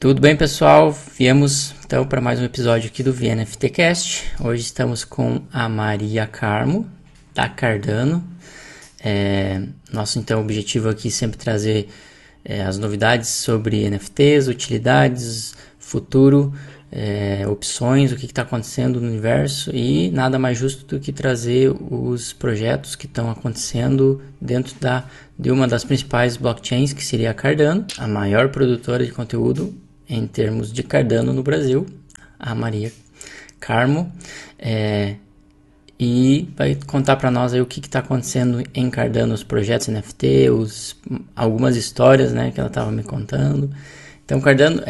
Tudo bem, pessoal? Viemos então para mais um episódio aqui do VNFTcast. Hoje estamos com a Maria Carmo, da Cardano. Nosso então objetivo aqui é sempre trazer as novidades sobre NFTs, utilidades, futuro, opções, o que está acontecendo no universo e nada mais justo do que trazer os projetos que estão acontecendo dentro de uma das principais blockchains, que seria a Cardano, a maior produtora de conteúdo em termos de Cardano no Brasil, a Maria Carmo, e vai contar para nós aí o que está acontecendo em Cardano, os projetos NFT, algumas histórias, né, que ela estava me contando. Então, Cardano,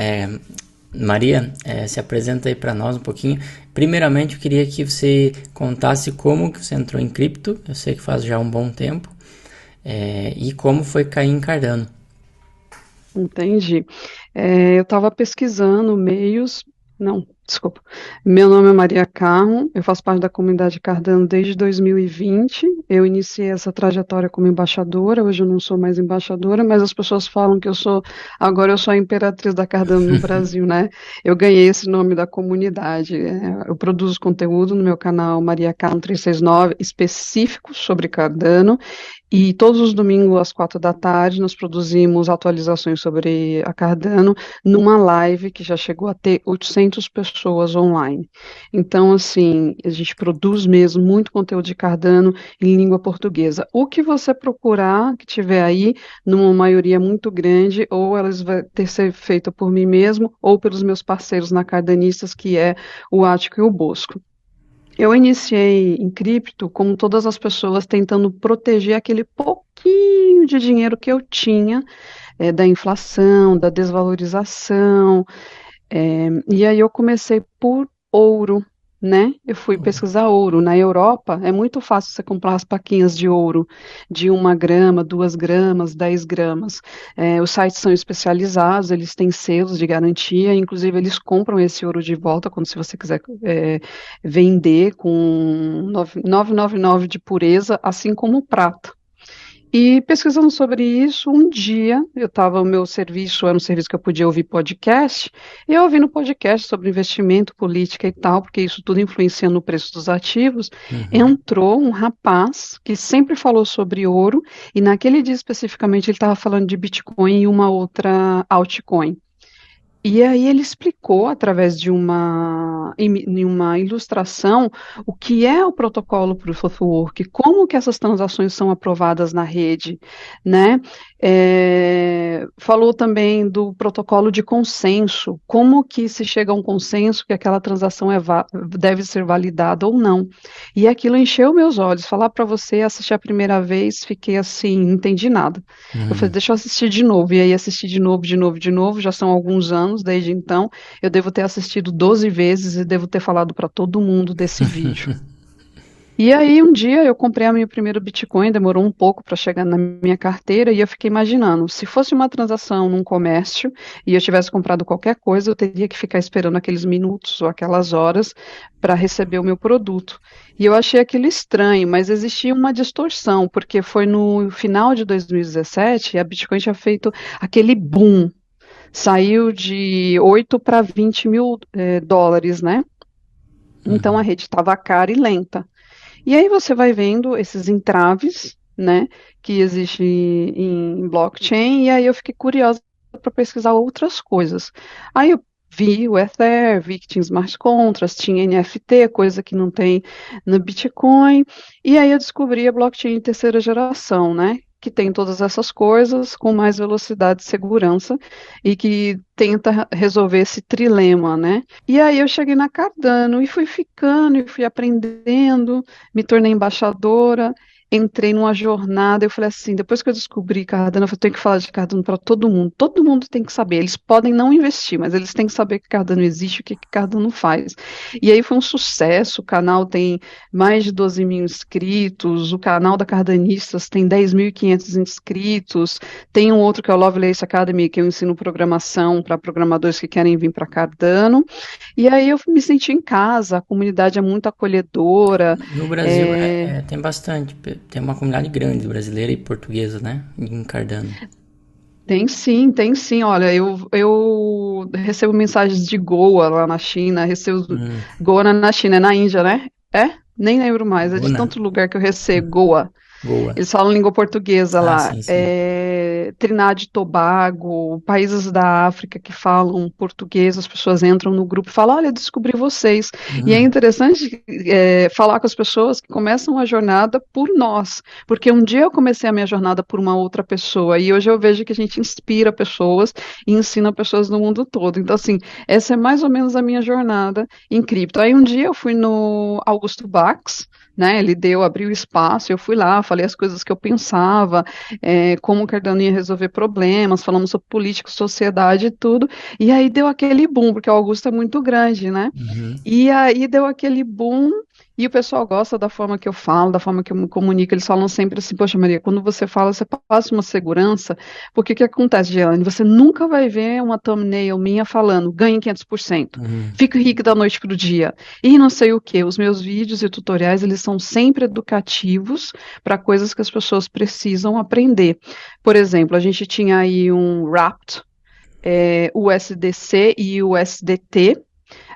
Maria, se apresenta aí para nós um pouquinho. Primeiramente, eu queria que você contasse como que você entrou em cripto, eu sei que faz já um bom tempo, e como foi cair em Cardano. Entendi. Eu estava pesquisando meios. Não, desculpa. Meu nome é Maria Carmo, eu faço parte da comunidade Cardano desde 2020. Eu iniciei essa trajetória como embaixadora, hoje eu não sou mais embaixadora, mas as pessoas falam que agora eu sou a imperatriz da Cardano no Brasil, né? Eu ganhei esse nome da comunidade. Eu produzo conteúdo no meu canal Maria Carmo 369, específico sobre Cardano. E todos os domingos, às 4 da tarde, nós produzimos atualizações sobre a Cardano numa live que já chegou a ter 800 pessoas online. Então, assim, a gente produz mesmo muito conteúdo de Cardano em língua portuguesa. O que você procurar, que tiver aí, numa maioria muito grande, ou elas vai ter ser feita por mim mesmo, ou pelos meus parceiros na Cardanistas, que é o Ático e o Bosco. Eu iniciei em cripto, como todas as pessoas, tentando proteger aquele pouquinho de dinheiro que eu tinha, da inflação, da desvalorização. E aí eu comecei por ouro, né? Eu fui pesquisar ouro. Na Europa é muito fácil você comprar as plaquinhas de ouro de 1 grama, 2 gramas, 10 gramas. Os sites são especializados, eles têm selos de garantia, inclusive eles compram esse ouro de volta quando se você quiser vender com 999 de pureza, assim como o prata. E pesquisando sobre isso, um dia o meu serviço era um serviço que eu podia ouvir podcast, e eu ouvindo podcast sobre investimento, política e tal, porque isso tudo influencia no preço dos ativos, Uhum. entrou um rapaz que sempre falou sobre ouro, e naquele dia especificamente ele estava falando de Bitcoin e uma outra altcoin. E aí ele explicou, através de uma ilustração, o que é o protocolo Proof of Work, como que essas transações são aprovadas na rede, né? Falou também do protocolo de consenso, como que se chega a um consenso que aquela transação deve ser validada ou não. E aquilo encheu meus olhos. Falar para você, assistir a primeira vez, fiquei assim, não entendi nada. Eu falei, Uhum. deixa eu assistir de novo. E aí assisti de novo, de novo, de novo. Já são alguns anos desde então. Eu devo ter assistido 12 vezes e devo ter falado para todo mundo desse vídeo. E aí um dia eu comprei a meu primeiro Bitcoin, demorou um pouco para chegar na minha carteira e eu fiquei imaginando, se fosse uma transação num comércio e eu tivesse comprado qualquer coisa, eu teria que ficar esperando aqueles minutos ou aquelas horas para receber o meu produto. E eu achei aquilo estranho, mas existia uma distorção, porque foi no final de 2017 e a Bitcoin tinha feito aquele boom, saiu de 8 para 20 mil dólares, né? Então a Uhum. rede estava cara e lenta. E aí você vai vendo esses entraves, né, que existem em blockchain, e aí eu fiquei curiosa para pesquisar outras coisas. Aí eu vi o Ether, vi que tinha smart contracts, tinha NFT, coisa que não tem no Bitcoin, e aí eu descobri a blockchain de terceira geração, né, que tem todas essas coisas com mais velocidade e segurança e que tenta resolver esse trilema, né? E aí eu cheguei na Cardano e fui ficando e fui aprendendo, me tornei embaixadora, entrei numa jornada, eu falei assim, depois que eu descobri Cardano, eu falei, tenho que falar de Cardano para todo mundo tem que saber, eles podem não investir, mas eles têm que saber que Cardano existe, o que que Cardano faz. E aí foi um sucesso, o canal tem mais de 12 mil inscritos, o canal da Cardanistas tem 10.500 inscritos, tem um outro que é o Lovelace Academy, que eu ensino programação para programadores que querem vir para Cardano, e aí eu me senti em casa, a comunidade é muito acolhedora. No Brasil tem bastante, tem uma comunidade grande brasileira e portuguesa, né? Em Cardano. Tem sim, tem sim. Olha, eu recebo mensagens de Goa lá na China, recebo Hum, Goa na China, é na Índia, né? É? Nem lembro mais, é de Guna? tanto lugar que eu recebo, Goa. Goa. Eles falam língua portuguesa Ah, lá. sim, sim. Trinidad e Tobago, países da África que falam português, as pessoas entram no grupo e falam: Olha, descobri vocês. E é Hum, interessante falar com as pessoas que começam a jornada por nós, porque um dia eu comecei a minha jornada por uma outra pessoa e hoje eu vejo que a gente inspira pessoas e ensina pessoas no mundo todo. Então, assim, essa é mais ou menos a minha jornada em cripto. Aí um dia eu fui no Augusto Bax, né? Ele abriu espaço, eu fui lá, falei as coisas que eu pensava, como o Cardano ia resolver problemas, falamos sobre política, sociedade e tudo, e aí deu aquele boom, porque o Augusto é muito grande, né? uhum. E aí deu aquele boom, e o pessoal gosta da forma que eu falo, da forma que eu me comunico. Eles falam sempre assim: Poxa, Maria, quando você fala, você passa uma segurança. Porque o que acontece, Giane? Você nunca vai ver uma thumbnail minha falando: ganhe 500%, Uhum. fique rico da noite para o dia. E não sei o quê. Os meus vídeos e tutoriais, eles são sempre educativos para coisas que as pessoas precisam aprender. Por exemplo, a gente tinha aí um Wrapped, USDC e USDT.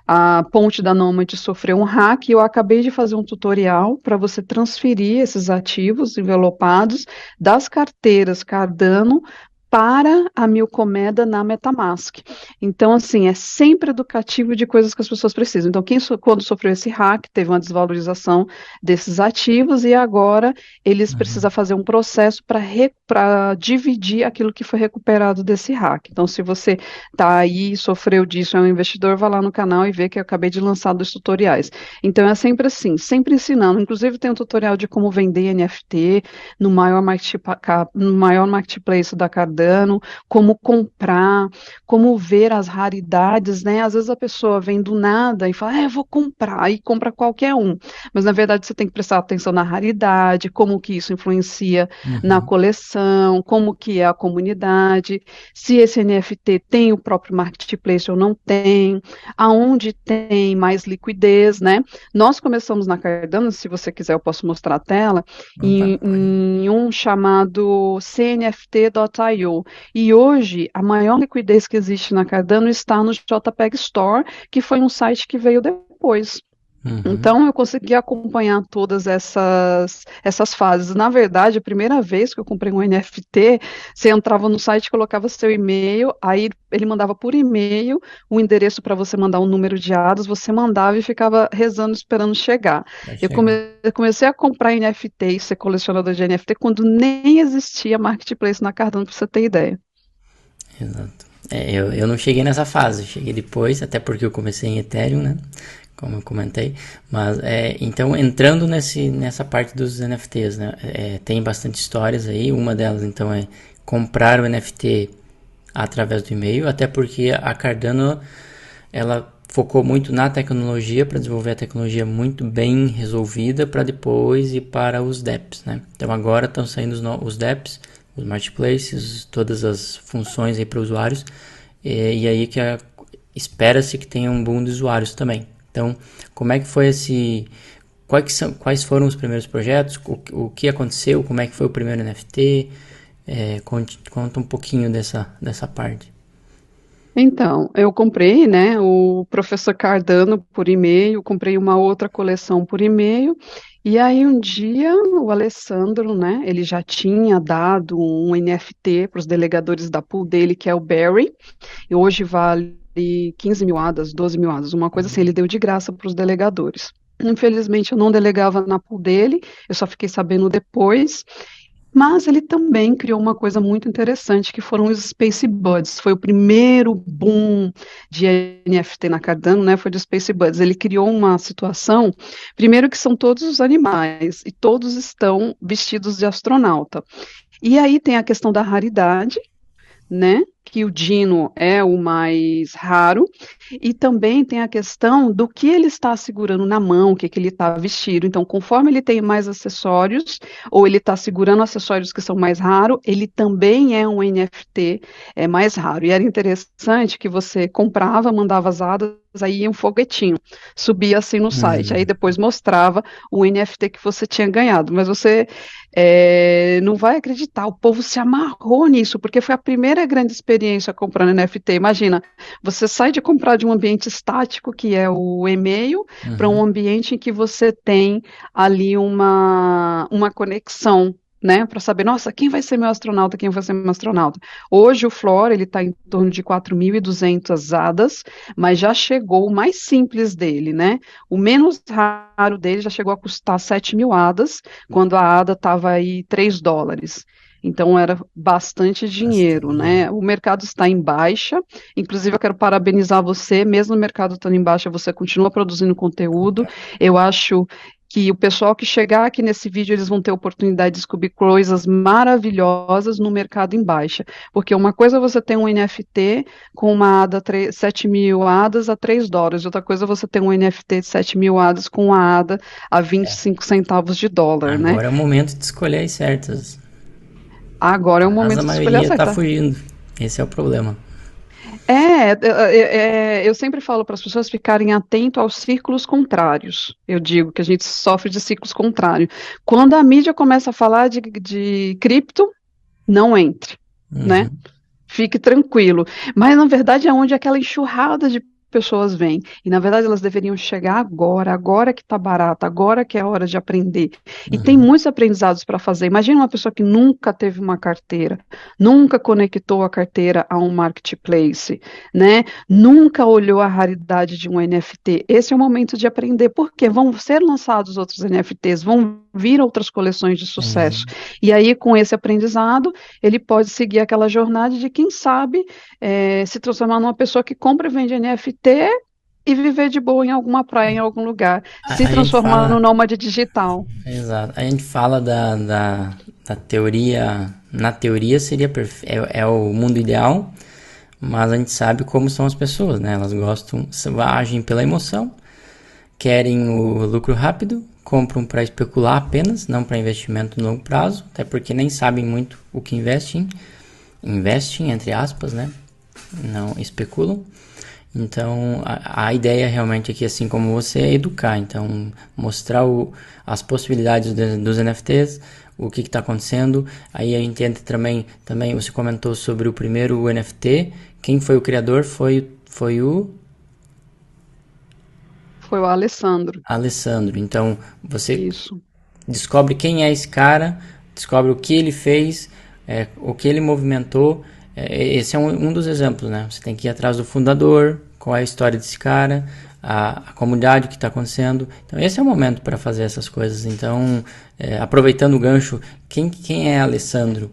A ponte da Nomad sofreu um hack e eu acabei de fazer um tutorial para você transferir esses ativos envelopados das carteiras Cardano para a Milcomeda na MetaMask. Então, assim, é sempre educativo de coisas que as pessoas precisam. Então, quando sofreu esse hack, teve uma desvalorização desses ativos e agora eles Uhum. precisam fazer um processo para dividir aquilo que foi recuperado desse hack. Então, se você tá aí, sofreu disso, é um investidor, vá lá no canal e vê que eu acabei de lançar dois tutoriais. Então é sempre assim, sempre ensinando. Inclusive tem um tutorial de como vender NFT no maior marketplace da Cardano, como comprar, como ver as raridades, né? Às vezes a pessoa vem do nada e fala, vou comprar, e compra qualquer um. Mas na verdade você tem que prestar atenção na raridade, como que isso influencia na Uhum. coleção, como que é a comunidade, se esse NFT tem o próprio marketplace ou não tem, aonde tem mais liquidez, né? Nós começamos na Cardano, se você quiser eu posso mostrar a tela, Opa, pode. em um chamado CNFT.io. E hoje a maior liquidez que existe na Cardano está no JPEG Store, que foi um site que veio depois. Uhum. Então, eu consegui acompanhar todas essas fases. Na verdade, a primeira vez que eu comprei um NFT, você entrava no site, colocava seu e-mail, aí ele mandava por e-mail o endereço para você mandar um número de dados, você mandava e ficava rezando, esperando chegar. Vai Eu chegar. comecei a comprar NFT e ser colecionador de NFT quando nem existia marketplace na Cardano, para você ter ideia. Exato. Eu não cheguei nessa fase, eu cheguei depois, até porque eu comecei em Ethereum, né? Como eu comentei. Mas, então, entrando nessa parte dos NFTs, né? Tem bastante histórias aí. Uma delas, então, é comprar o NFT através do e-mail, até porque a Cardano, ela focou muito na tecnologia para desenvolver a tecnologia muito bem resolvida para depois ir para os dApps, né? Então agora estão saindo os dApps, os marketplaces, todas as funções aí para usuários e aí que espera-se que tenha um boom de usuários também. Então, como é que foi quais foram os primeiros projetos? O que aconteceu? Como é que foi o primeiro NFT? Conta um pouquinho dessa parte. Então, eu comprei, né, o Professor Cardano por e-mail, comprei uma outra coleção por e-mail, e aí um dia o Alessandro, né, ele já tinha dado um NFT para os delegadores da pool dele, que é o Barry, e hoje vale 15 mil ADAs, 12 mil ADAs, uma coisa assim, ele deu de graça para os delegadores. Infelizmente, eu não delegava na pool dele, eu só fiquei sabendo depois, mas ele também criou uma coisa muito interessante, que foram os Space Buds. Foi o primeiro boom de NFT na Cardano, né? Foi dos Space Buds. Ele criou uma situação, primeiro que são todos os animais, e todos estão vestidos de astronauta. E aí tem a questão da raridade, né? que o Dino é o mais raro, e também tem a questão do que ele está segurando na mão, o que, que ele está vestido. Então, conforme ele tem mais acessórios, ou ele está segurando acessórios que são mais raros, ele também é um NFT mais raro. E era interessante que você comprava, mandava as hadas, aí ia um foguetinho, subia assim no site, aí Uhum. depois mostrava o NFT que você tinha ganhado. Mas você não vai acreditar, o povo se amarrou nisso, porque foi a primeira grande experiência comprando NFT. Imagina, você sai de comprar de um ambiente estático, que é o e-mail, para um Uhum. ambiente em que você tem ali uma conexão, né, para saber, nossa, quem vai ser meu astronauta, quem vai ser meu astronauta. Hoje o Flora, ele está em torno de 4.200 hadas, mas já chegou o mais simples dele, né, o menos raro dele já chegou a custar 7.000 hadas, quando a ada estava aí $3. Então era bastante dinheiro, Bastante. né? O mercado está em baixa. Inclusive, eu quero parabenizar você, mesmo o mercado estando em baixa, você continua produzindo conteúdo. Opa. Eu acho que o pessoal que chegar aqui nesse vídeo, eles vão ter oportunidade de descobrir coisas maravilhosas no mercado em baixa. Porque uma coisa é você tem um NFT com uma ADA, 7.000 ADAs a $3, e outra coisa é você ter um NFT de 7.000 ADAs com uma ADA a 25 centavos de dólar, né? Agora é o momento de escolher as certas. Agora é o Mas a momento de escolher maioria tá acertar. fugindo. Esse é o problema. Eu sempre falo para as pessoas ficarem atentos aos círculos contrários. Eu digo que a gente sofre de ciclos contrários. Quando a mídia começa a falar de cripto, não entre, né? Uhum. Fique tranquilo. Mas, na verdade, é onde aquela enxurrada de pessoas vem. E, na verdade, elas deveriam chegar agora, agora que está barato, agora que é a hora de aprender. E tem Uhum. muitos aprendizados para fazer. Imagina uma pessoa que nunca teve uma carteira, nunca conectou a carteira a um marketplace, né? Nunca olhou a raridade de um NFT. Esse é o momento de aprender, porque vão ser lançados outros NFTs, vão vir outras coleções de sucesso. Sim. E aí, com esse aprendizado, ele pode seguir aquela jornada de, quem sabe, se transformar numa pessoa que compra e vende NFT e viver de boa em alguma praia, em algum lugar, se A gente transformar no fala. nômade digital. Exato. A gente fala da teoria. Na teoria seria é o mundo ideal, mas a gente sabe como são as pessoas, né? Elas gostam, agem pela emoção, querem o lucro rápido, compram para especular apenas, não para investimento no longo prazo, até porque nem sabem muito o que investem. Investem, entre aspas, né? Não especulam. Então, a ideia realmente aqui, assim como você, é educar. Então, mostrar as possibilidades dos NFTs, o que está acontecendo. Aí a gente entra também, você comentou sobre o primeiro NFT. Quem foi o criador foi o Foi o Alessandro. Alessandro. Então, você Isso. descobre quem é esse cara, descobre o que ele fez, o que ele movimentou. Esse é um dos exemplos, né? Você tem que ir atrás do fundador, qual é a história desse cara, a comunidade, o que está acontecendo. Então, esse é o momento para fazer essas coisas. Então, aproveitando o gancho, quem é Alessandro?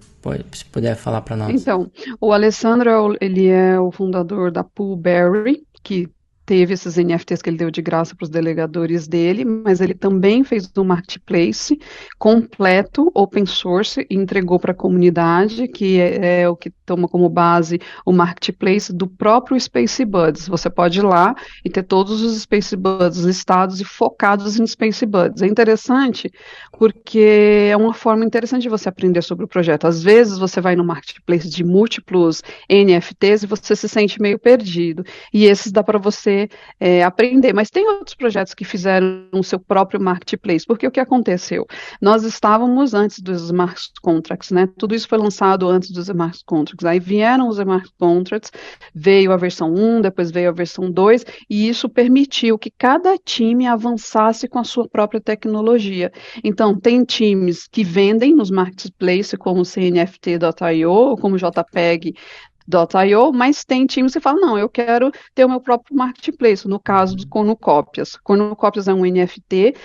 Se puder falar para nós. Então, o Alessandro, ele é o fundador da Poolberry, que teve esses NFTs que ele deu de graça para os delegadores dele, mas ele também fez um marketplace completo, open source, e entregou para a comunidade, que é o que toma como base o marketplace do próprio Space Buds. Você pode ir lá e ter todos os Space Buds listados e focados em Space Buds. É interessante porque é uma forma interessante de você aprender sobre o projeto. Às vezes você vai no marketplace de múltiplos NFTs e você se sente meio perdido. E esses dá para você aprender. Mas tem outros projetos que fizeram o seu próprio marketplace. Porque o que aconteceu? Nós estávamos antes dos smart contracts, né? Tudo isso foi lançado antes dos smart contracts. Aí vieram os smart contracts, veio a versão 1, depois veio a versão 2, e isso permitiu que cada time avançasse com a sua própria tecnologia. Então, tem times que vendem nos marketplaces, como o CNFT.io, ou como o JPEG.io, mas tem times que falam, não, eu quero ter o meu próprio marketplace, no caso do Cornucópias. Cornucópias é um NFT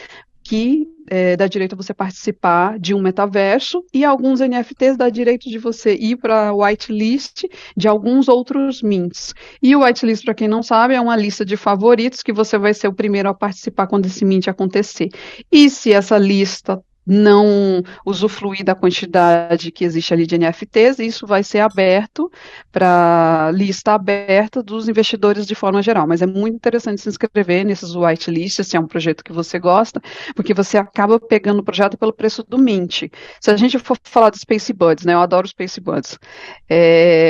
que dá direito a você participar de um metaverso, e alguns NFTs dá direito de você ir para a whitelist de alguns outros mints. E o whitelist, para quem não sabe, é uma lista de favoritos que você vai ser o primeiro a participar quando esse mint acontecer. E se essa lista não usufruir da quantidade que existe ali de NFTs, e isso vai ser aberto para lista aberta dos investidores de forma geral. Mas é muito interessante se inscrever nesses whitelists, se é um projeto que você gosta, porque você acaba pegando o projeto pelo preço do Mint. Se a gente for falar do Space Buds, né? Eu adoro os Space Buds.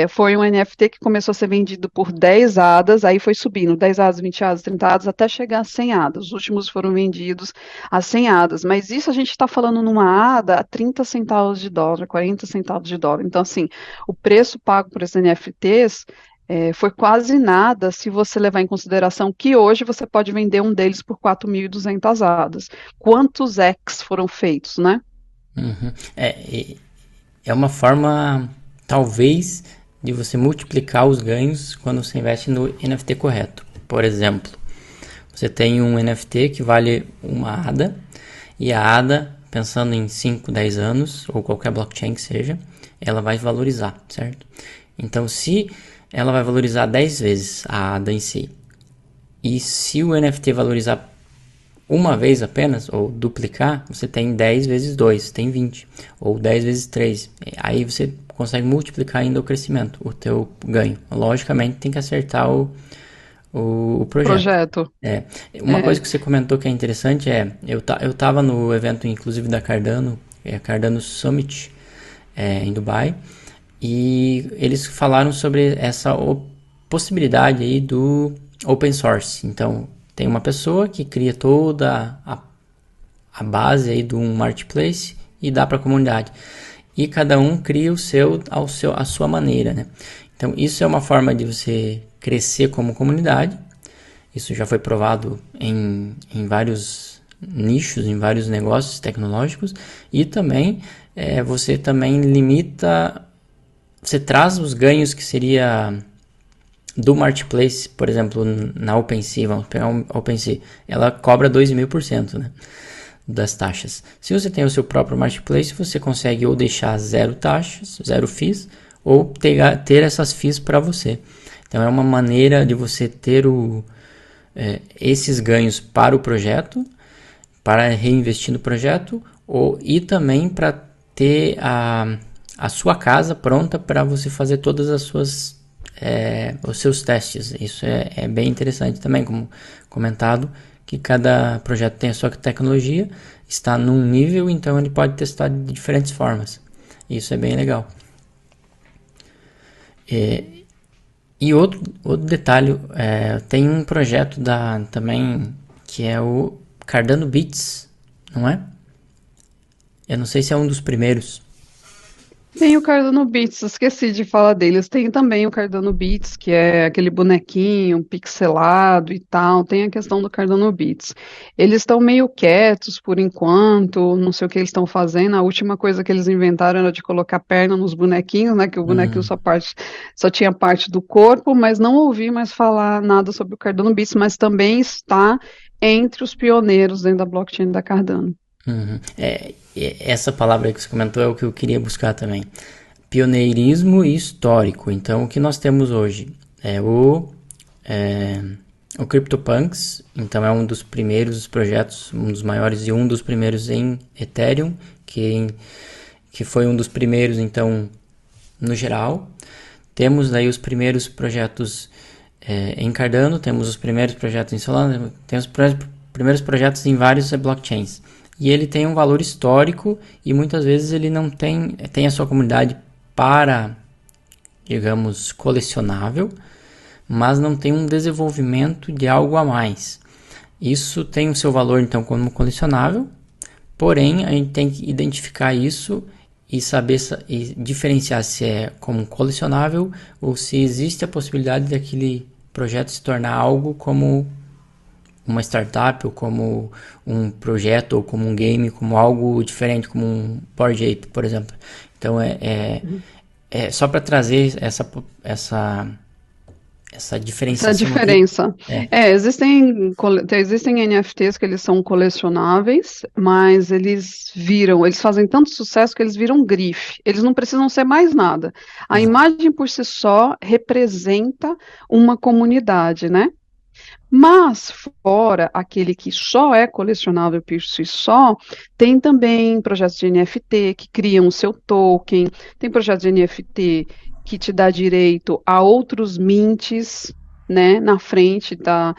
Foi um NFT que começou a ser vendido por 10 ADAs, aí foi subindo, 10 ADAs, 20 ADAs, 30 ADAs, até chegar a 100 ADAs. Os últimos foram vendidos a 100 ADAs, mas isso a gente está falando numa ADA a 30 centavos de dólar, 40 centavos de dólar. Então, assim, o preço pago por esses NFTs foi quase nada se você levar em consideração que hoje você pode vender um deles por 4.200 ADAs. Quantos X foram feitos, né? Uhum. É uma forma, talvez, de você multiplicar os ganhos quando você investe no NFT correto. Por exemplo, você tem um NFT que vale uma ADA, e a ADA, pensando em 5, 10 anos, ou qualquer blockchain que seja, ela vai valorizar, certo? Então, se ela vai valorizar 10 vezes a ADA em si, e se o NFT valorizar uma vez apenas, ou duplicar, você tem 10 vezes 2, você tem 20, ou 10 vezes 3. Aí você consegue multiplicar ainda o crescimento, o teu ganho. Logicamente tem que acertar o projeto. Projeto. É, uma É, coisa que você comentou que é interessante eu tava no evento inclusive da Cardano, Cardano Summit, em Dubai, e eles falaram sobre essa possibilidade aí do open source. Então, tem uma pessoa que cria toda a base aí de um marketplace e dá para a comunidade. E cada um cria a sua maneira, né? Então, isso é uma forma de você crescer como comunidade. Isso já foi provado em vários nichos, em vários negócios tecnológicos. E também você também limita, você traz os ganhos que seria do marketplace, por exemplo, na OpenSea, vamos pegar a OpenSea, ela cobra 2.000%, né, das taxas. Se você tem o seu próprio marketplace, você consegue ou deixar zero taxas, zero fees, ou ter essas fees para você. Então é uma maneira de você ter esses ganhos para o projeto, para reinvestir no projeto, e também para ter a sua casa pronta para você fazer todas os seus testes. Isso é bem interessante também, como comentado, que cada projeto tem a sua tecnologia, está num nível, então ele pode testar de diferentes formas. Isso é bem legal. E outro detalhe, tem um projeto também que é o Cardano Beats, não é? Eu não sei se é um dos primeiros. tem o Cardano Beats, esqueci de falar deles. Tem também o Cardano Beats, que é aquele bonequinho pixelado e tal. Tem a questão do Cardano Beats. Eles estão meio quietos por enquanto, não sei o que eles estão fazendo. A última coisa que eles inventaram era de colocar perna nos bonequinhos, né? Que o bonequinho só tinha parte do corpo, mas não ouvi mais falar nada sobre o Cardano Beats, mas também está entre os pioneiros dentro da blockchain da Cardano. Uhum. Essa palavra que você comentou é o que eu queria buscar também. Pioneirismo histórico. Então, o que nós temos hoje o CryptoPunks. Então, é um dos primeiros projetos, um dos maiores e um dos primeiros em Ethereum, que foi um dos primeiros, então, no geral. Temos daí os primeiros projetos em Cardano, temos os primeiros projetos em Solana, temos os primeiros projetos em vários blockchains. E ele tem um valor histórico e muitas vezes ele não tem a sua comunidade para, digamos, colecionável, mas não tem um desenvolvimento de algo a mais. Isso tem o seu valor então como colecionável, porém a gente tem que identificar isso e saber e diferenciar se é como colecionável ou se existe a possibilidade daquele projeto se tornar algo como uma startup, ou como um projeto, ou como um game, como algo diferente, como um board ape, por exemplo. Então é só para trazer essa Essa diferenciação aqui. diferença. Existem NFTs que eles são colecionáveis, mas eles fazem tanto sucesso que eles viram grife. Eles não precisam ser mais nada. A Exato. imagem por si só representa uma comunidade, né? Mas, fora aquele que só é colecionável por si só, tem também projetos de NFT que criam o seu token, tem projetos de NFT que te dá direito a outros mints, né, na frente da,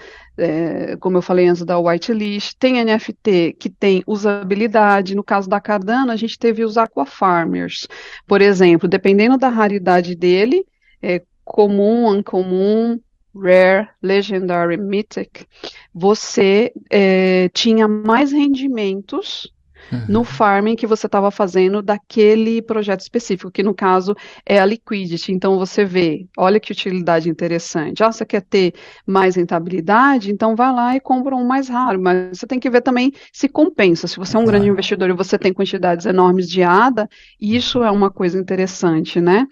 como eu falei antes, da whitelist, tem NFT que tem usabilidade, no caso da Cardano, a gente teve os Aqua Farmers, por exemplo, dependendo da raridade dele, comum, uncommon, Rare, Legendary, Mythic, você tinha mais rendimentos no Uhum. farming que você estava fazendo daquele projeto específico, que no caso é a Liquidity. Então você vê, olha que utilidade interessante. Ah, você quer ter mais rentabilidade? Então vai lá e compra um mais raro, mas você tem que ver também se compensa. Se você é um grande Claro. investidor e você tem quantidades enormes de ADA, isso é uma coisa interessante, né?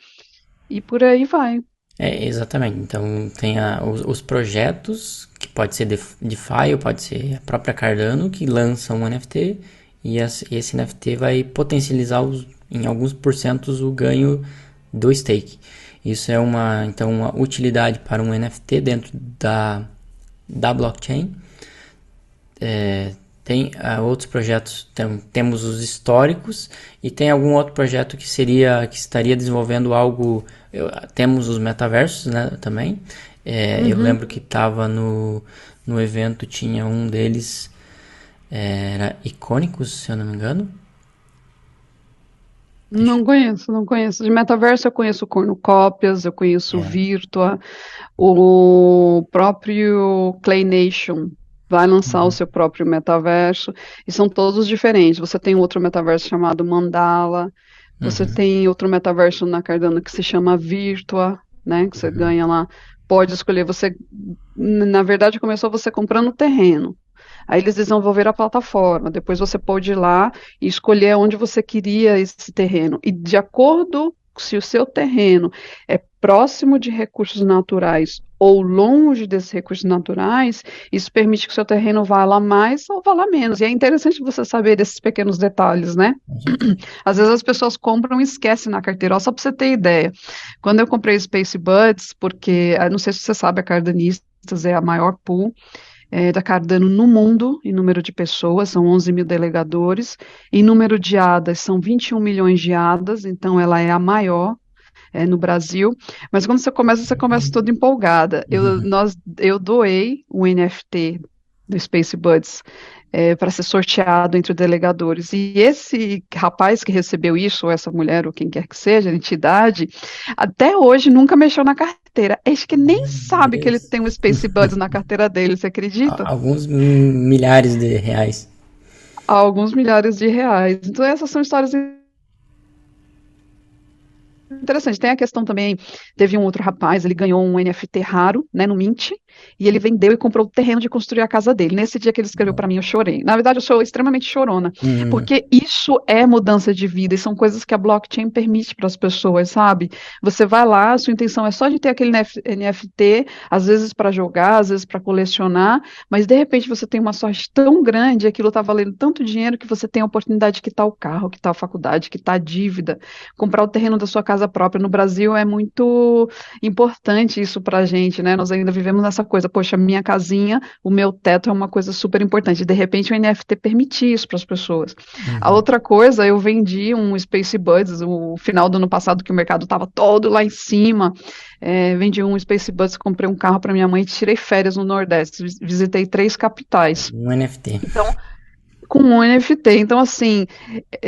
E por aí vai. É, exatamente. Então tem os projetos, que pode ser DeFi ou pode ser a própria Cardano, que lançam um NFT e esse NFT vai potencializar em alguns porcentos o ganho do stake. Isso é então, uma utilidade para um NFT dentro da blockchain. Tem outros projetos, temos os históricos e tem algum outro projeto que estaria desenvolvendo algo. Temos os metaversos, né, também. Eu Uhum. lembro que estava no evento, tinha um deles, era Icônicos, se eu não me engano. Deixa, Não conheço, não conheço. De metaverso eu conheço o Cornucópias, eu conheço o é, Virtua, o próprio Clay Nation vai lançar o uhum, seu próprio metaverso, e são todos diferentes. Você tem um outro metaverso chamado Mandala, você uhum, tem outro metaverso na Cardano que se chama Virtua, né? Que você uhum, ganha lá, pode escolher. Você, na verdade, começou você comprando terreno. Aí eles desenvolveram a plataforma. Depois você pode ir lá e escolher onde você queria esse terreno. E de acordo se o seu terreno é próximo de recursos naturais ou longe desses recursos naturais, isso permite que o seu terreno vala mais ou vala menos. E é interessante você saber desses pequenos detalhes, né? com certeza. Às vezes as pessoas compram e esquecem na carteira. Ó, só para você ter ideia. Quando eu comprei Space Buds, porque, não sei se você sabe, a Cardanistas é a maior pool da Cardano no mundo, em número de pessoas, são 11 mil delegadores, em número de ADAs, são 21 milhões de ADAs, então ela é a maior no Brasil, mas quando você começa toda empolgada. Uhum. Eu doei o NFT do Space Buds para ser sorteado entre os delegadores. E esse rapaz que recebeu isso, ou essa mulher, ou quem quer que seja, a entidade, até hoje nunca mexeu na carteira. Acho que nem Meu sabe que ele Deus. tem um Space Buds na carteira dele, você acredita? Alguns milhares de reais. Há alguns milhares de reais. Então, essas são histórias interessante. Tem a questão também, teve um outro rapaz, ele ganhou um NFT raro, né, no Mint, e ele vendeu e comprou o terreno de construir a casa dele. Nesse dia que ele escreveu para mim, eu chorei. Na verdade, eu sou extremamente chorona, Hum, porque isso é mudança de vida e são coisas que a blockchain permite para as pessoas, sabe? Você vai lá, a sua intenção é só de ter aquele NFT, às vezes para jogar, às vezes para colecionar, mas de repente você tem uma sorte tão grande, aquilo está valendo tanto dinheiro que você tem a oportunidade de quitar o carro, quitar a faculdade, quitar a dívida, comprar o terreno da sua casa própria. No Brasil é muito importante isso para a gente, né? Nós ainda vivemos nessa coisa, poxa, minha casinha, o meu teto é uma coisa super importante. De repente o NFT permite isso para as pessoas. A uhum. outra coisa, eu vendi um Space Buds no final do ano passado, que o mercado estava todo lá em cima. Vendi um Space Buds, comprei um carro para minha mãe e tirei férias no Nordeste. Visitei 3 capitais. Um NFT. Então, com um NFT. Então, assim,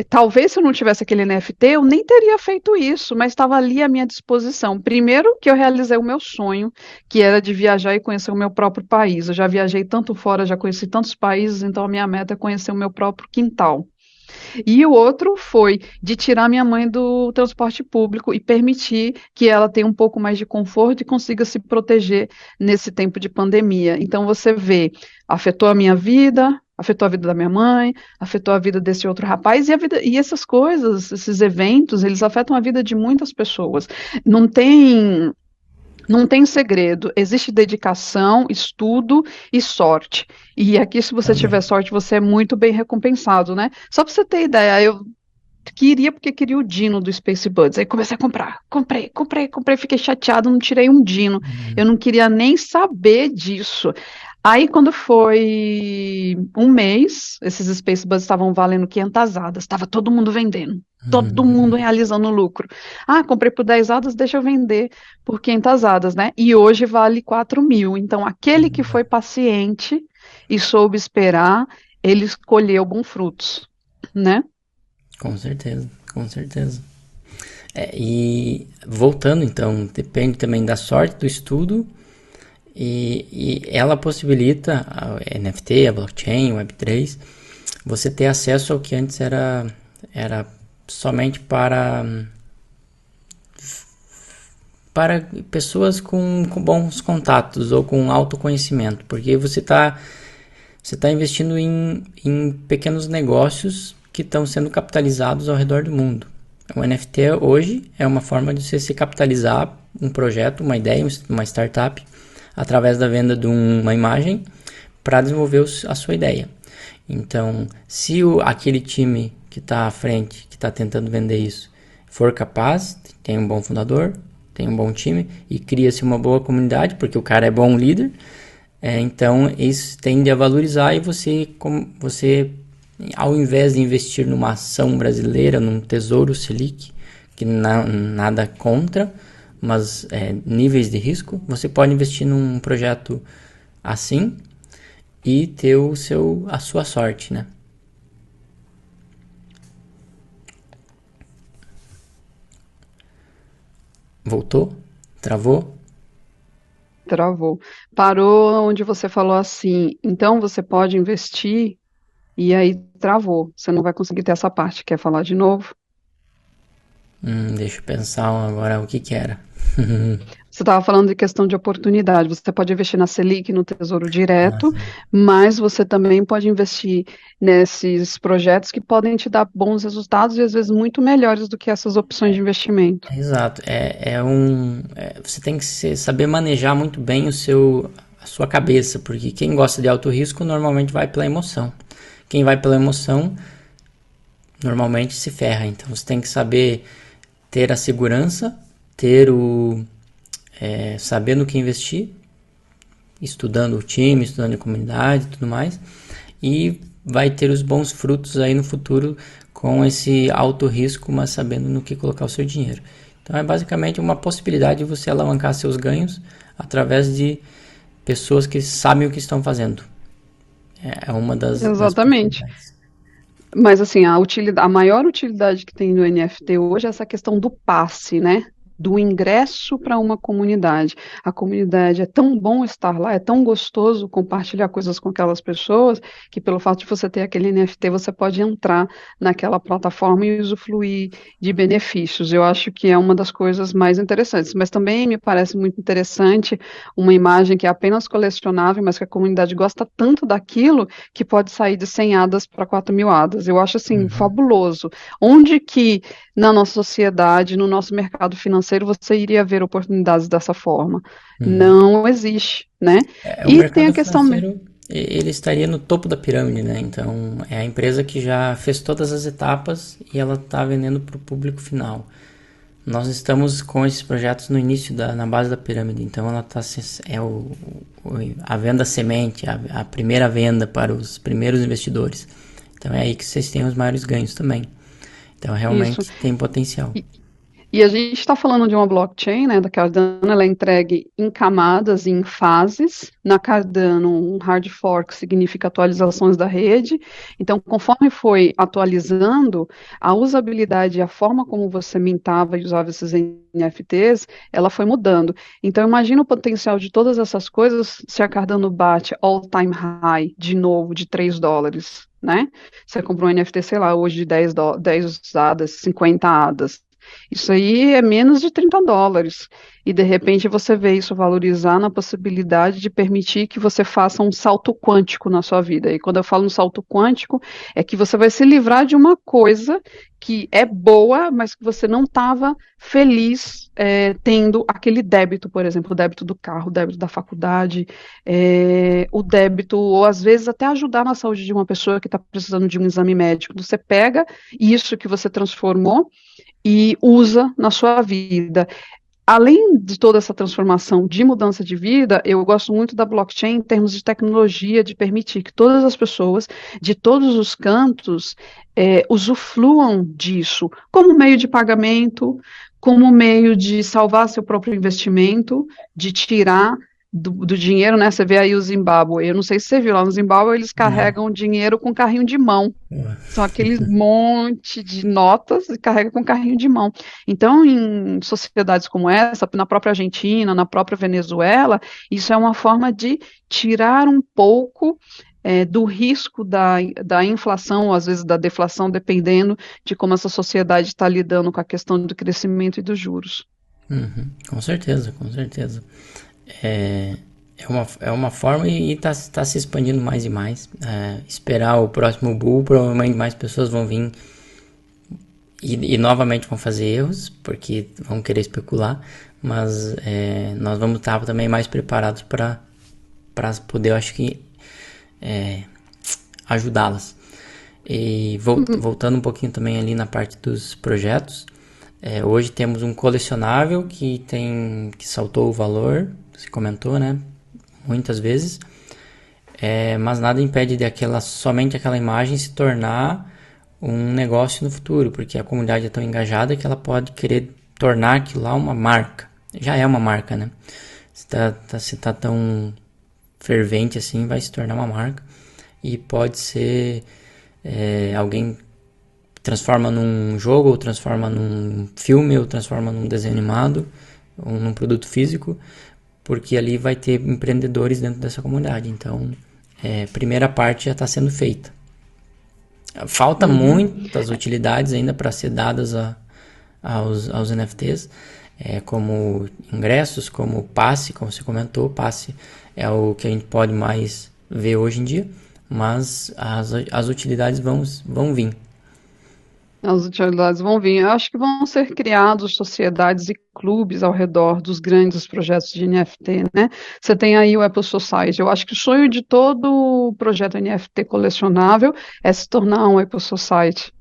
talvez se eu não tivesse aquele NFT, eu nem teria feito isso, mas estava ali à minha disposição. Primeiro, que eu realizei o meu sonho, que era de viajar e conhecer o meu próprio país. Eu já viajei tanto fora, já conheci tantos países, então a minha meta é conhecer o meu próprio quintal. E o outro foi de tirar minha mãe do transporte público e permitir que ela tenha um pouco mais de conforto e consiga se proteger nesse tempo de pandemia. Então você vê, afetou a minha vida, afetou a vida da minha mãe, afetou a vida desse outro rapaz e essas coisas, esses eventos, eles afetam a vida de muitas pessoas. Não tem não tem segredo, existe dedicação, estudo e sorte. E aqui, se você tiver Também. sorte, você é muito bem recompensado, né? Só para você ter ideia, queria porque queria o Dino do Space Buds. Aí comecei a comprar. Comprei, fiquei chateado, não tirei um Dino. Eu Uhum. não queria nem saber disso. Aí, quando foi um mês, esses Space Buds estavam valendo 500 hadas, estava todo mundo vendendo. Todo mundo Uhum. realizando lucro. Ah, comprei por 10 hadas, deixa eu vender por 500 hadas, né? E hoje vale 4.000. Então, aquele que foi paciente e soube esperar, ele colheu bons frutos, né? Com certeza, com certeza. E voltando então, depende também da sorte do estudo e ela possibilita a NFT, a blockchain, o Web3, você ter acesso ao que antes era somente para pessoas com bons contatos ou com autoconhecimento, porque você tá investindo em pequenos negócios que estão sendo capitalizados ao redor do mundo. O NFT hoje é uma forma de você se capitalizar um projeto, uma ideia, uma startup, através da venda de uma imagem para desenvolver a sua ideia. Então, se aquele time que está à frente, que está tentando vender isso, for capaz, tem um bom fundador, tem um bom time e cria-se uma boa comunidade, porque o cara é bom líder, então isso tende a valorizar e você, ao invés de investir numa ação brasileira, num tesouro Selic, que nada contra, mas níveis de risco, você pode investir num projeto assim e ter a sua sorte, né? Voltou? Travou? Travou. Parou onde você falou assim, então você pode investir, e aí travou. Você não vai conseguir ter essa parte. Quer falar de novo? Deixa eu pensar agora o que que era. Você estava falando de questão de oportunidade. Você pode investir na Selic, no Tesouro Ah, Direto, sim. mas você também pode investir nesses projetos que podem te dar bons resultados e às vezes muito melhores do que essas opções de investimento. Exato. Você tem que saber manejar muito bem a sua cabeça, porque quem gosta de alto risco normalmente vai pela emoção. Quem vai pela emoção normalmente se ferra. Então você tem que saber ter a segurança, saber no que investir, estudando o time, estudando a comunidade e tudo mais, e vai ter os bons frutos aí no futuro com esse alto risco, mas sabendo no que colocar o seu dinheiro. Então é basicamente uma possibilidade de você alavancar seus ganhos através de pessoas que sabem o que estão fazendo. É uma das Exatamente. possibilidades. Mas assim, a maior utilidade que tem no NFT hoje é essa questão do passe, né? Do ingresso para uma comunidade. A comunidade é tão bom estar lá, é tão gostoso compartilhar coisas com aquelas pessoas, que pelo fato de você ter aquele NFT, você pode entrar naquela plataforma e usufruir de benefícios. Eu acho que é uma das coisas mais interessantes. Mas também me parece muito interessante uma imagem que é apenas colecionável, mas que a comunidade gosta tanto daquilo que pode sair de 100 hadas para 4.000 hadas. Eu acho assim Uhum, fabuloso. Onde que na nossa sociedade, no nosso mercado financeiro, você iria ver oportunidades dessa forma? uhum. Não existe, né? O E tem a mercado questão. financeiro, ele estaria no topo da pirâmide, né? Então, é a empresa que já fez todas as etapas e ela está vendendo para o público final. Nós estamos com esses projetos no início na base da pirâmide, então ela está a venda semente, a primeira venda para os primeiros investidores. Então é aí que vocês têm os maiores ganhos também. Então Isso. realmente tem potencial. E a gente está falando de uma blockchain, né, da Cardano, ela é entregue em camadas, em fases. Na Cardano, um hard fork significa atualizações da rede. Então, conforme foi atualizando, a usabilidade e a forma como você mintava e usava esses NFTs, ela foi mudando. Então, imagina o potencial de todas essas coisas se a Cardano bate all-time high de novo de $3, né? Você comprou um NFT, sei lá, hoje de 10 hadas, 50 hadas. Isso aí é menos de US$ 30. E de repente você vê isso valorizar na possibilidade de permitir que você faça um salto quântico na sua vida. E quando eu falo um salto quântico, é que você vai se livrar de uma coisa que é boa, mas que você não estava feliz tendo aquele débito, por exemplo, o débito do carro, o débito da faculdade, o débito, ou às vezes até ajudar na saúde de uma pessoa que está precisando de um exame médico. Você pega isso que você transformou e usa na sua vida. Além de toda essa transformação de mudança de vida, eu gosto muito da blockchain em termos de tecnologia, de permitir que todas as pessoas de todos os cantos usufruam disso como meio de pagamento, como meio de salvar seu próprio investimento, de tirar do dinheiro, né? Você vê aí o Zimbábue, eu não sei se você viu lá no Zimbábue, eles Não. carregam dinheiro com carrinho de mão. São aqueles monte de notas e carrega com carrinho de mão. Então, em sociedades como essa, na própria Argentina, na própria Venezuela, isso é uma forma de tirar um pouco do risco da inflação, ou às vezes da deflação, dependendo de como essa sociedade está lidando com a questão do crescimento e dos juros. Uhum, com certeza, com certeza. É, é uma forma e tá se expandindo mais e mais. Esperar o próximo bull, provavelmente mais pessoas vão vir e novamente vão fazer erros, porque vão querer especular, mas nós vamos estar também mais preparados para poder, eu acho que, ajudá-las. E voltando um pouquinho também ali na parte dos projetos, hoje temos um colecionável que saltou o valor, se comentou, né? Muitas vezes, mas nada impede de somente aquela imagem se tornar um negócio no futuro, porque a comunidade é tão engajada que ela pode querer tornar aquilo lá uma marca. Já é uma marca, né? Se tá tão fervente assim, vai se tornar uma marca. E pode ser alguém transforma num jogo, ou transforma num filme, ou transforma num desenho animado, ou num produto físico, porque ali vai ter empreendedores dentro dessa comunidade. Então, a primeira parte já está sendo feita. Falta muitas utilidades ainda para ser dadas aos NFTs, como ingressos, como passe, como você comentou, passe é o que a gente pode mais ver hoje em dia, mas as utilidades vão vir. As utilidades vão vir. Eu acho que vão ser criados sociedades e clubes ao redor dos grandes projetos de NFT, né? Você tem aí o Apple Society. Eu acho que o sonho de todo projeto NFT colecionável é se tornar um Apple Society.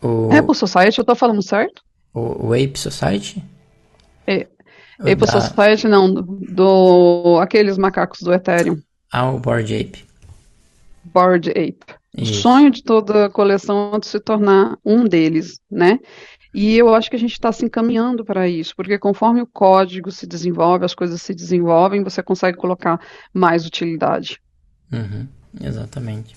O, Apple Society, eu estou falando certo? o Ape Society, É, o Apple da, Society não, aqueles macacos do Ethereum, o Bored Ape. Bored Ape. O Isso. sonho de toda coleção é de se tornar um deles, né? E eu acho que a gente está se encaminhando para isso, porque conforme o código se desenvolve, as coisas se desenvolvem, você consegue colocar mais utilidade. Uhum, exatamente.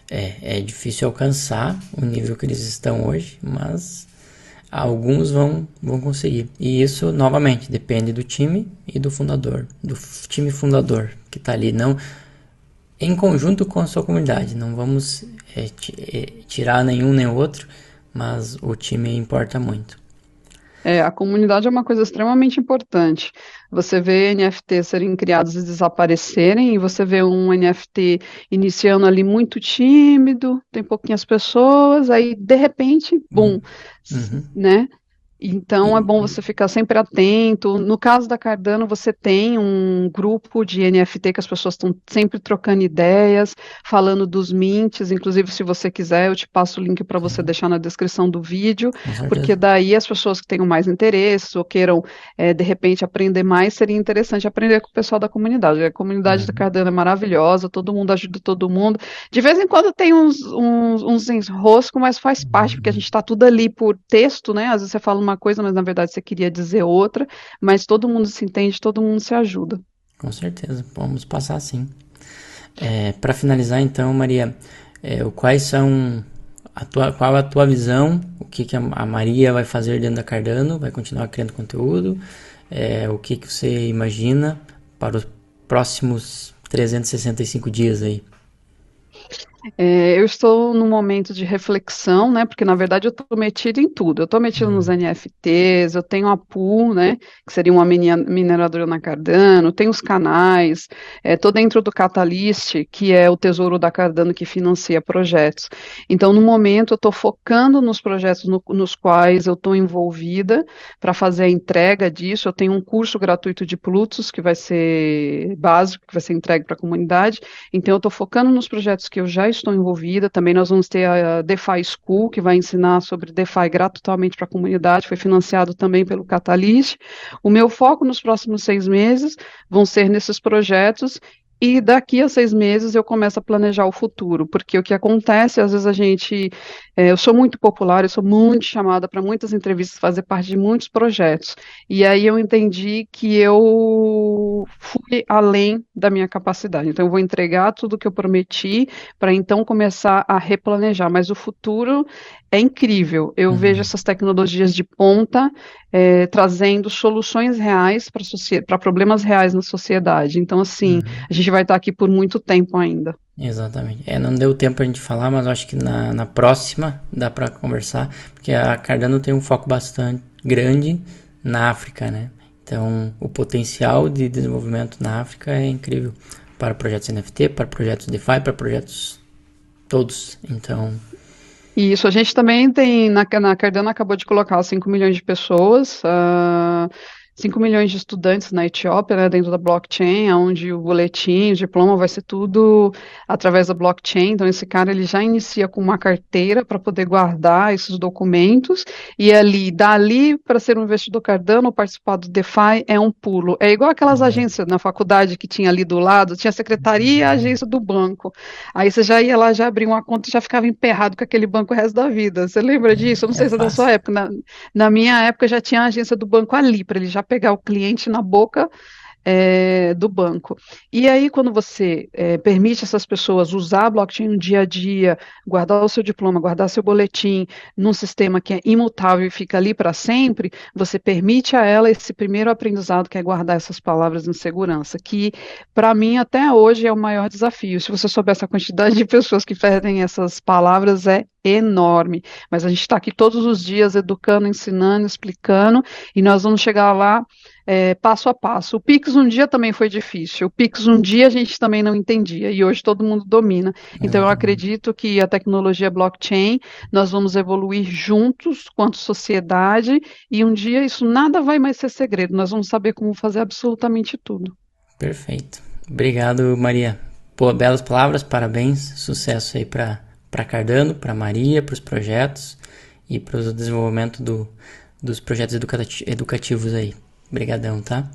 É difícil alcançar o nível que eles estão hoje, mas alguns vão conseguir. E isso, novamente, depende do time e do fundador, time fundador que está ali, não em conjunto com a sua comunidade. Não vamos tirar nenhum nem outro, mas o time importa muito. A comunidade é uma coisa extremamente importante. Você vê NFTs serem criados e desaparecerem, e você vê um NFT iniciando ali muito tímido, tem pouquinhas pessoas, aí de repente, bum, Uhum. né? Então é bom E, você ficar sempre atento. No caso da Cardano, você tem um grupo de NFT que as pessoas estão sempre trocando ideias, falando dos mints. Inclusive, se você quiser, eu te passo o link para você deixar na descrição do vídeo, com porque certeza. daí as pessoas que tenham mais interesse ou queiram, de repente, aprender mais, seria interessante aprender com o pessoal da comunidade. A comunidade da Uhum. Cardano é maravilhosa, todo mundo ajuda todo mundo. De vez em quando tem uns enroscos, mas faz parte, porque a gente está tudo ali por texto, né? Às vezes você fala uma coisa, mas na verdade você queria dizer outra, mas todo mundo se entende, todo mundo se ajuda. Com certeza, vamos passar sim. Para finalizar, então, Maria, quais são qual a tua visão? O que a Maria vai fazer dentro da Cardano? Vai continuar criando conteúdo? O que você imagina para os próximos 365 dias aí? Eu estou num momento de reflexão, né? Porque na verdade eu estou metido em tudo. Eu estou metido nos Hum, NFTs, eu tenho a pool, né? Que seria uma mineradora na Cardano, tenho os canais, estou dentro do Catalyst, que é o tesouro da Cardano que financia projetos. Então, no momento, eu estou focando nos projetos nos quais eu estou envolvida para fazer a entrega disso. Eu tenho um curso gratuito de Plutus que vai ser básico, que vai ser entregue para a comunidade. Então, eu estou focando nos projetos que eu já estou envolvida. Também nós vamos ter a DeFi School, que vai ensinar sobre DeFi gratuitamente para a comunidade, foi financiado também pelo Catalyst. O meu foco nos próximos 6 meses vão ser nesses projetos. E daqui a 6 meses eu começo a planejar o futuro, porque o que acontece, às vezes eu sou muito popular, eu sou muito chamada para muitas entrevistas, fazer parte de muitos projetos. E aí eu entendi que eu fui além da minha capacidade. Então, eu vou entregar tudo que eu prometi para então começar a replanejar. Mas o futuro é incrível. Eu vejo uhum, essas tecnologias de ponta trazendo soluções reais para problemas reais na sociedade. Então, assim, uhum. a gente vai estar aqui por muito tempo ainda. Exatamente. Não deu tempo pra gente falar, mas eu acho que na próxima dá pra conversar, porque a Cardano tem um foco bastante grande na África, né? Então, o potencial de desenvolvimento na África é incrível para projetos NFT, para projetos DeFi, para projetos todos. Então, E isso, a gente também tem, na Cardano acabou de colocar 5 milhões de pessoas, 5 milhões de estudantes na Etiópia, né, dentro da blockchain, onde o boletim, o diploma vai ser tudo através da blockchain. Então, esse cara ele já inicia com uma carteira para poder guardar esses documentos, e dali para ser um investidor Cardano ou participar do DeFi é um pulo. É igual aquelas agências na faculdade que tinha ali do lado, tinha a secretaria e a agência do banco. Aí você já ia lá, já abria uma conta e já ficava emperrado com aquele banco o resto da vida. Você lembra disso? Eu não é sei se é da sua fácil. época. Na minha época já tinha a agência do banco ali, para ele já pegar o cliente na boca do banco. E aí, quando você permite essas pessoas usar a blockchain no dia a dia, guardar o seu diploma, guardar seu boletim num sistema que é imutável e fica ali para sempre, você permite a ela esse primeiro aprendizado, que é guardar essas palavras em segurança, que para mim até hoje é o maior desafio. Se você soubesse a quantidade de pessoas que perdem essas palavras, é enorme. Mas a gente está aqui todos os dias educando, ensinando, explicando, e nós vamos chegar lá passo a passo. O Pix um dia também foi difícil. O Pix um dia a gente também não entendia e hoje todo mundo domina. Então eu Exatamente. acredito que a tecnologia blockchain nós vamos evoluir juntos quanto sociedade e um dia isso nada vai mais ser segredo. Nós vamos saber como fazer absolutamente tudo. Perfeito. Obrigado, Maria. Pô, belas palavras, parabéns. Sucesso aí para Cardano, para Maria, para os projetos e para o desenvolvimento dos projetos educativos aí. Obrigadão, tá?